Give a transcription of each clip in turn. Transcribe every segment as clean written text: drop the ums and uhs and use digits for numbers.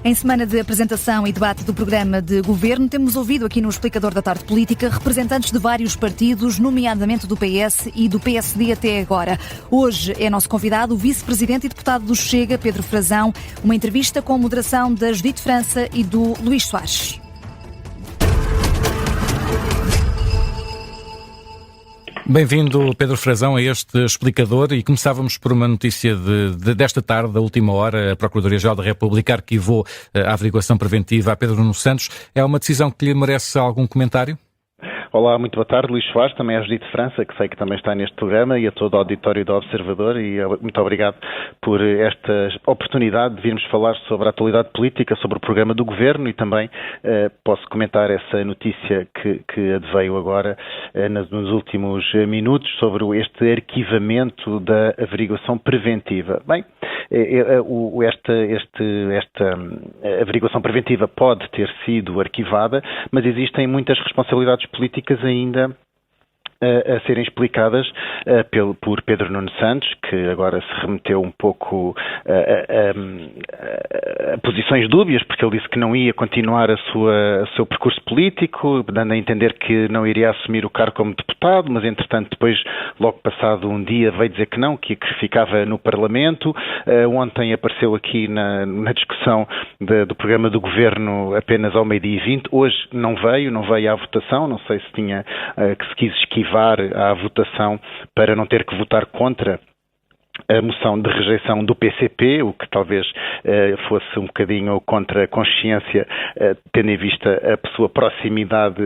Em semana de apresentação e debate do programa de governo, temos ouvido aqui no Explicador da Tarde Política representantes de vários partidos, nomeadamente do PS e do PSD até agora. Hoje é nosso convidado o vice-presidente e deputado do Chega, Pedro Frazão, uma entrevista com moderação da Judite França e do Luís Soares. Bem-vindo, Pedro Frazão, a este explicador, e começávamos por uma notícia desta tarde, da última hora. A Procuradoria-Geral da República arquivou a averiguação preventiva a Pedro Nuno Santos. É uma decisão que lhe merece algum comentário? Olá, muito boa tarde, Luís Soares, também a Judite França, que sei que também está neste programa, e a todo o auditório do Observador, e muito obrigado por esta oportunidade de virmos falar sobre a atualidade política, sobre o programa do Governo, e também posso comentar essa notícia que adveio agora nos últimos minutos sobre este arquivamento da averiguação preventiva. Bem, esta averiguação preventiva pode ter sido arquivada, mas existem muitas responsabilidades políticas ainda a serem explicadas por Pedro Nuno Santos, que agora se remeteu um pouco a posições dúbias, porque ele disse que não ia continuar o seu percurso político, dando a entender que não iria assumir o cargo como deputado, mas entretanto depois, logo passado um dia, veio dizer que não, que ficava no Parlamento. Ontem apareceu aqui na discussão do programa do Governo apenas ao 12h20, hoje não veio à votação, não sei se se quis esquivar à votação para não ter que votar contra a moção de rejeição do PCP, o que talvez fosse um bocadinho contra a consciência, tendo em vista a sua proximidade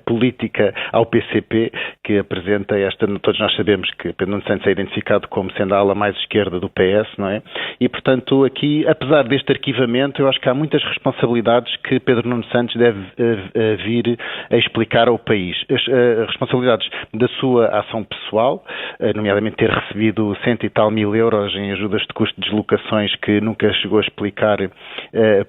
política ao PCP, que apresenta todos nós sabemos que Pedro Nuno Santos é identificado como sendo a ala mais esquerda do PS, não é? E, portanto, aqui, apesar deste arquivamento, eu acho que há muitas responsabilidades que Pedro Nuno Santos deve vir a explicar ao país. As responsabilidades da sua ação pessoal, nomeadamente ter recebido 100 e tal mil euros em ajudas de custo de deslocações, que nunca chegou a explicar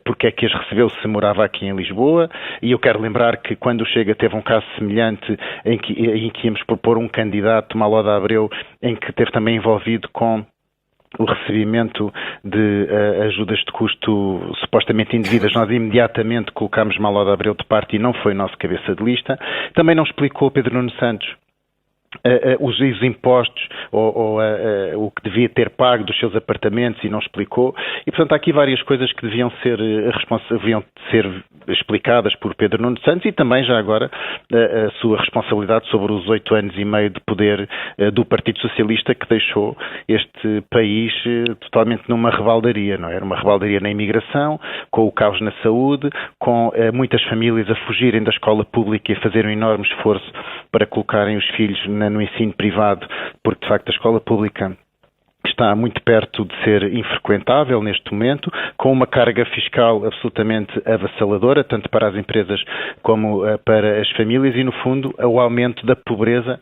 porque é que as recebeu se morava aqui em Lisboa. E eu quero lembrar que quando o Chega teve um caso semelhante em que íamos propor um candidato, Malo de Abreu, em que esteve também envolvido com o recebimento de ajudas de custo supostamente indevidas, nós imediatamente colocámos Malo de Abreu de parte e não foi nosso cabeça de lista. Também não explicou Pedro Nuno Santos os impostos ou o que devia ter pago dos seus apartamentos e não explicou, e portanto há aqui várias coisas que deviam ser explicadas por Pedro Nuno Santos, e também já agora a sua responsabilidade sobre os 8 anos e meio de poder do Partido Socialista, que deixou este país totalmente numa rebaldaria, não é? Era uma rebaldaria na imigração, com o caos na saúde, com muitas famílias a fugirem da escola pública e a fazerem um enorme esforço para colocarem os filhos no ensino privado, porque de facto a escola pública está muito perto de ser infrequentável neste momento, com uma carga fiscal absolutamente avassaladora, tanto para as empresas como para as famílias, e no fundo o aumento da pobreza,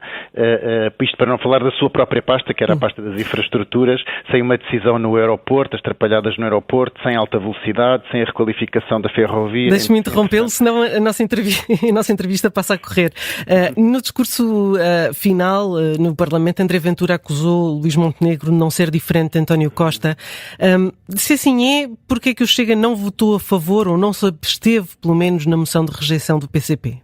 isto para não falar da sua própria pasta, que era a pasta das infraestruturas, sem uma decisão no aeroporto, as atrapalhadas no aeroporto, sem alta velocidade, sem a requalificação da ferrovia. Deixe-me interrompê-lo, senão a nossa entrevista passa a correr. No discurso final no Parlamento, André Ventura acusou Luís Montenegro de não ser diferente de António Costa. Se assim é, porque é que o Chega não votou a favor ou não se absteve, pelo menos, na moção de rejeição do PCP?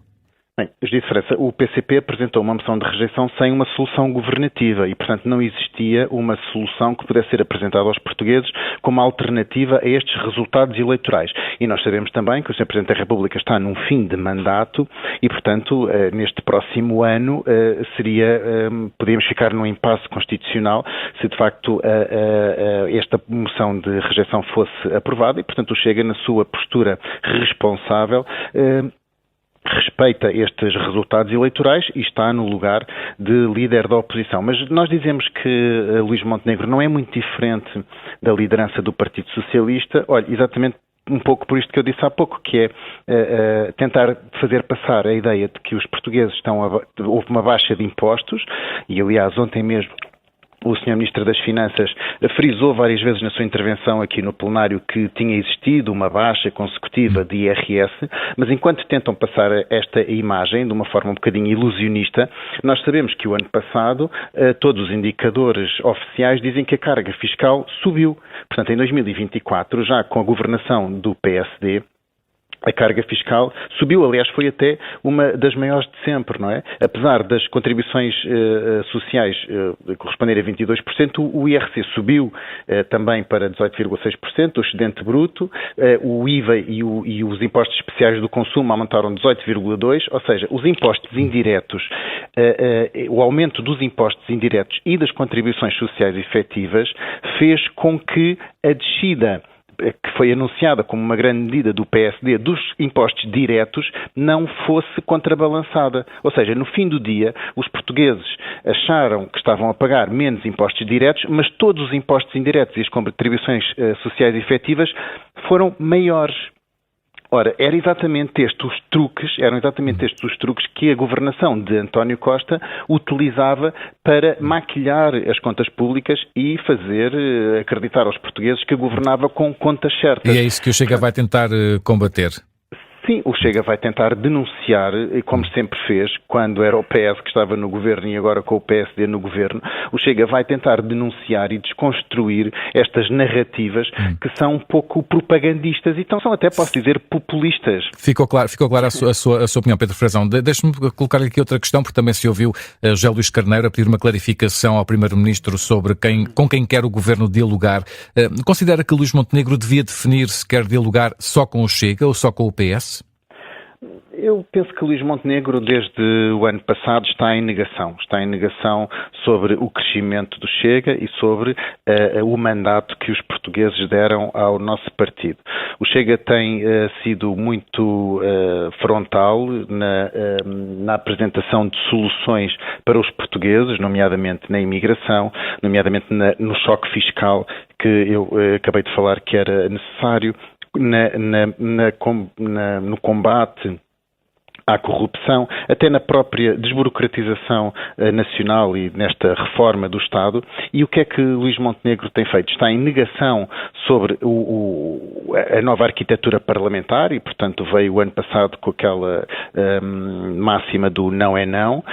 Bem, Judite França, o PCP apresentou uma moção de rejeição sem uma solução governativa e, portanto, não existia uma solução que pudesse ser apresentada aos portugueses como alternativa a estes resultados eleitorais. E nós sabemos também que o Sr. Presidente da República está num fim de mandato e, portanto, neste próximo ano podíamos ficar num impasse constitucional se, de facto, esta moção de rejeição fosse aprovada e, portanto, o Chega, na sua postura responsável, respeita estes resultados eleitorais e está no lugar de líder da oposição. Mas nós dizemos que Luís Montenegro não é muito diferente da liderança do Partido Socialista, exatamente um pouco por isto que eu disse há pouco, que é tentar fazer passar a ideia de que os portugueses houve uma baixa de impostos, e aliás ontem mesmo O Sr. Ministro das Finanças frisou várias vezes na sua intervenção aqui no plenário que tinha existido uma baixa consecutiva de IRS, mas enquanto tentam passar esta imagem de uma forma um bocadinho ilusionista, nós sabemos que o ano passado todos os indicadores oficiais dizem que a carga fiscal subiu. Portanto, em 2024, já com a governação do PSD, a carga fiscal subiu, aliás, foi até uma das maiores de sempre, não é? Apesar das contribuições sociais corresponderem a 22%, o IRC subiu também para 18,6%, o excedente bruto, o IVA e os impostos especiais do consumo aumentaram 18,2%, ou seja, os impostos indiretos, o aumento dos impostos indiretos e das contribuições sociais efetivas fez com que a descida que foi anunciada como uma grande medida do PSD dos impostos diretos não fosse contrabalançada. Ou seja, no fim do dia, os portugueses acharam que estavam a pagar menos impostos diretos, mas todos os impostos indiretos e as contribuições sociais efetivas foram maiores. Ora, eram exatamente estes os truques que a governação de António Costa utilizava para maquilhar as contas públicas e fazer acreditar aos portugueses que governava com contas certas. E é isso que o Chega vai tentar combater. Sim, o Chega vai tentar denunciar, como sempre fez, quando era o PS que estava no governo e agora com o PSD no governo, o Chega vai tentar denunciar e desconstruir estas narrativas que são um pouco propagandistas e são até, posso dizer, populistas. Ficou claro a sua opinião, Pedro Frazão. Deixe-me colocar aqui outra questão, porque também se ouviu José Luís Carneiro a pedir uma clarificação ao Primeiro-Ministro sobre com quem quer o Governo dialogar. Considera que Luís Montenegro devia definir se quer dialogar só com o Chega ou só com o PS? Eu penso que Luís Montenegro, desde o ano passado, está em negação. Está em negação sobre o crescimento do Chega e sobre o mandato que os portugueses deram ao nosso partido. O Chega tem sido muito frontal na apresentação de soluções para os portugueses, nomeadamente na imigração, nomeadamente no choque fiscal que eu acabei de falar que era necessário, no combate à corrupção, até na própria desburocratização nacional e nesta reforma do Estado. E o que é que Luís Montenegro tem feito? Está em negação sobre a nova arquitetura parlamentar e, portanto, veio o ano passado com aquela máxima do não é não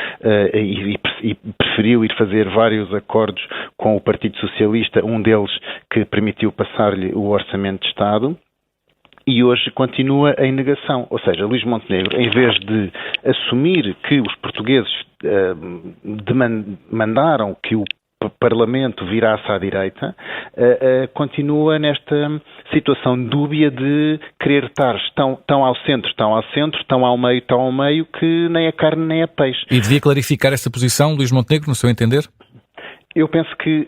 e preferiu ir fazer vários acordos com o Partido Socialista, um deles que permitiu passar-lhe o Orçamento de Estado. E hoje continua em negação. Ou seja, Luís Montenegro, em vez de assumir que os portugueses demandaram que o Parlamento virasse à direita, continua nesta situação dúbia de querer estar tão ao centro, tão ao meio, que nem é carne nem é peixe. E devia clarificar essa posição, Luís Montenegro, no seu entender? Eu penso que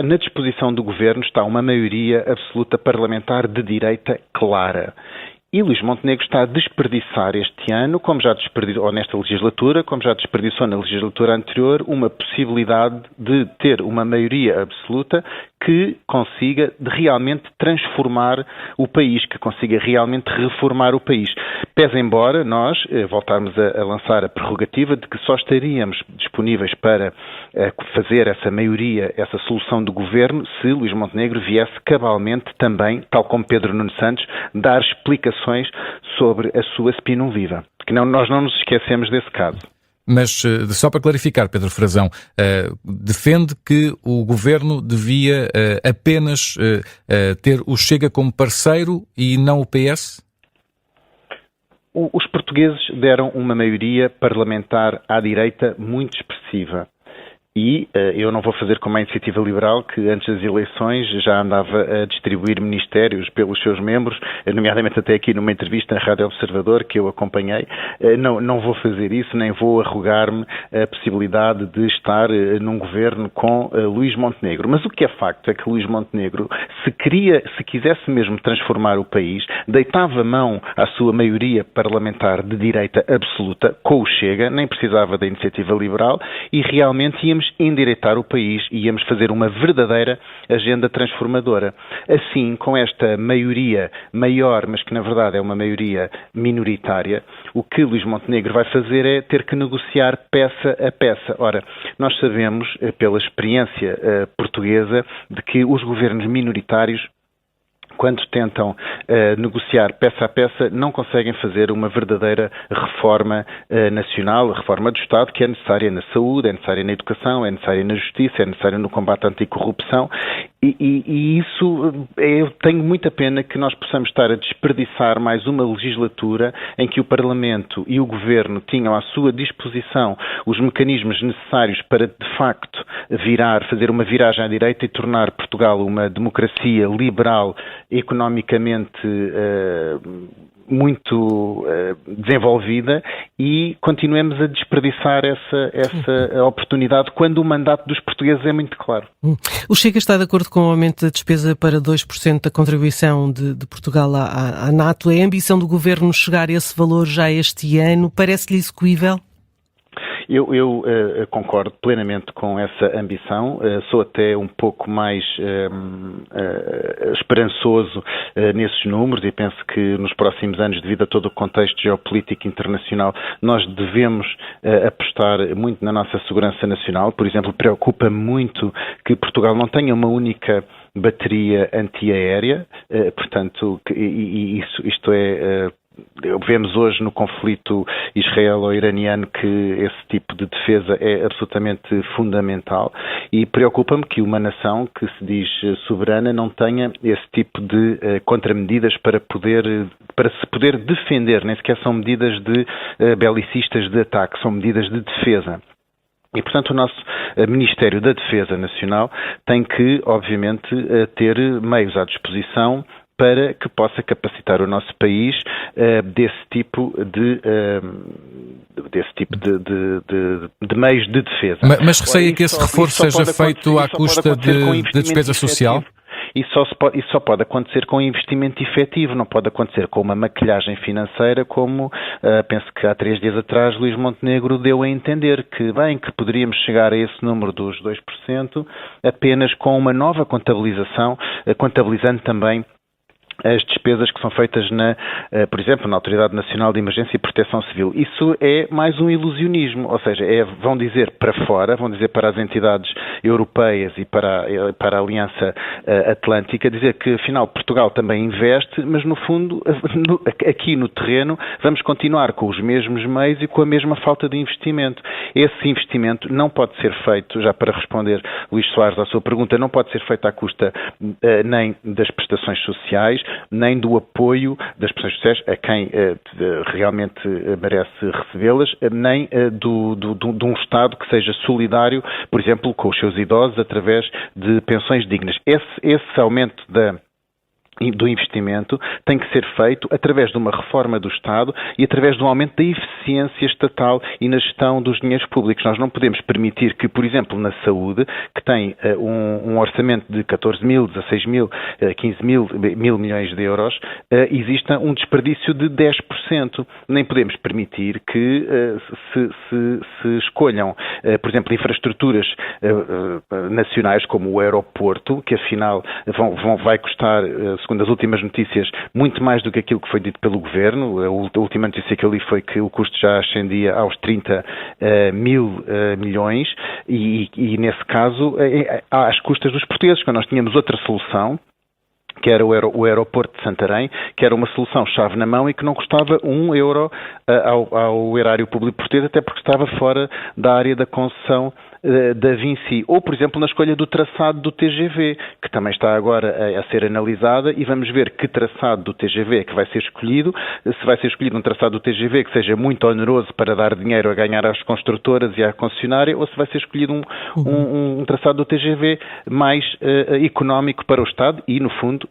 na disposição do Governo está uma maioria absoluta parlamentar de direita clara. E Luís Montenegro está a desperdiçar este ano, como já desperdiçou, ou nesta legislatura, como já desperdiçou na legislatura anterior, uma possibilidade de ter uma maioria absoluta que consiga realmente transformar o país, que consiga realmente reformar o país. Pese embora nós voltarmos a lançar a prerrogativa de que só estaríamos disponíveis para fazer essa maioria, essa solução do Governo, se Luís Montenegro viesse cabalmente também, tal como Pedro Nuno Santos, dar explicações sobre a sua spinum viva. Que nós não nos esquecemos desse caso. Mas, só para clarificar, Pedro Frazão, defende que o Governo devia apenas ter o Chega como parceiro e não o PS? Os portugueses deram uma maioria parlamentar à direita muito expressiva. E eu não vou fazer como a Iniciativa Liberal, que antes das eleições já andava a distribuir ministérios pelos seus membros, nomeadamente até aqui numa entrevista na Rádio Observador, que eu acompanhei. Não vou fazer isso, nem vou arrogar-me a possibilidade de estar num governo com Luís Montenegro. Mas o que é facto é que Luís Montenegro, se quisesse mesmo transformar o país, deitava mão à sua maioria parlamentar de direita absoluta, com o Chega, nem precisava da Iniciativa Liberal, e realmente íamos íamos endireitar o país e íamos fazer uma verdadeira agenda transformadora. Assim, com esta maioria maior, mas que na verdade é uma maioria minoritária, o que Luís Montenegro vai fazer é ter que negociar peça a peça. Ora, nós sabemos, pela experiência portuguesa, de que os governos minoritários, quando tentam negociar peça a peça, não conseguem fazer uma verdadeira reforma nacional, a reforma do Estado, que é necessária na saúde, é necessária na educação, é necessária na justiça, é necessária no combate à anticorrupção. E isso, eu tenho muita pena que nós possamos estar a desperdiçar mais uma legislatura em que o Parlamento e o Governo tinham à sua disposição os mecanismos necessários para, de facto, fazer uma viragem à direita e tornar Portugal uma democracia liberal, economicamente muito desenvolvida, e continuemos a desperdiçar essa oportunidade quando o mandato dos portugueses é muito claro. O Chega está de acordo com o aumento da despesa para 2% da contribuição de Portugal à NATO. É a ambição do Governo chegar a esse valor já este ano? Parece-lhe execuível? Eu concordo plenamente com essa ambição, sou até um pouco mais esperançoso nesses números e penso que nos próximos anos, devido a todo o contexto geopolítico internacional, nós devemos apostar muito na nossa segurança nacional. Por exemplo, preocupa-me muito que Portugal não tenha uma única bateria antiaérea, portanto, isto é... Vemos hoje no conflito israelo-iraniano que esse tipo de defesa é absolutamente fundamental, e preocupa-me que uma nação que se diz soberana não tenha esse tipo de contramedidas para se poder defender. Nem sequer são medidas belicistas de ataque, são medidas de defesa. E, portanto, o nosso Ministério da Defesa Nacional tem que, obviamente, ter meios à disposição para que possa capacitar o nosso país desse tipo de meios de defesa. Mas receia que esse reforço seja feito à custa de despesa social? Isso só pode acontecer com investimento efetivo, não pode acontecer com uma maquilhagem financeira como, penso que há 3 dias atrás, Luís Montenegro deu a entender que poderíamos chegar a esse número dos 2% apenas com uma nova contabilização, contabilizando também as despesas que são feitas por exemplo, na Autoridade Nacional de Emergência e Proteção Civil. Isso é mais um ilusionismo, ou seja, vão dizer para fora, vão dizer para as entidades europeias e para a Aliança Atlântica, dizer que afinal Portugal também investe, mas no fundo, aqui no terreno, vamos continuar com os mesmos meios e com a mesma falta de investimento. Esse investimento não pode ser feito, já para responder, Luís Soares, à sua pergunta, não pode ser feito à custa nem das prestações sociais, nem do apoio das prestações sociais a quem realmente merece recebê-las, nem de um Estado que seja solidário, por exemplo, com os seus idosos, através de pensões dignas. Esse aumento do investimento tem que ser feito através de uma reforma do Estado e através de um aumento da eficiência estatal e na gestão dos dinheiros públicos. Nós não podemos permitir que, por exemplo, na saúde, que tem um orçamento de 14 mil, 16 mil, 15 mil milhões de euros, exista um desperdício de 10%. Nem podemos permitir que se escolham, por exemplo, infraestruturas nacionais como o aeroporto, que afinal vai custar, segundo as últimas notícias, muito mais do que aquilo que foi dito pelo Governo. A última notícia que eu li foi que o custo já ascendia aos 30 mil milhões e nesse caso, às custas dos portugueses, quando nós tínhamos outra solução, que era o aeroporto de Santarém, que era uma solução chave na mão e que não custava €1 ao erário público português, até porque estava fora da área da concessão da Vinci, ou por exemplo na escolha do traçado do TGV, que também está agora a ser analisada, e vamos ver que traçado do TGV é que vai ser escolhido, se vai ser escolhido um traçado do TGV que seja muito oneroso para dar dinheiro a ganhar às construtoras e à concessionária, ou se vai ser escolhido um traçado do TGV mais económico para o Estado e, no fundo,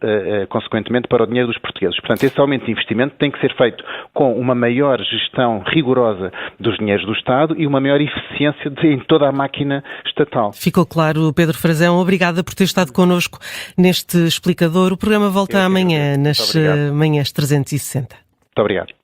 consequentemente para o dinheiro dos portugueses. Portanto, esse aumento de investimento tem que ser feito com uma maior gestão rigorosa dos dinheiros do Estado e uma maior eficiência em toda a máquina estatal. Ficou claro, Pedro Frazão. Obrigada por ter estado connosco neste explicador. O programa volta amanhã, nas manhãs 360. Muito obrigado.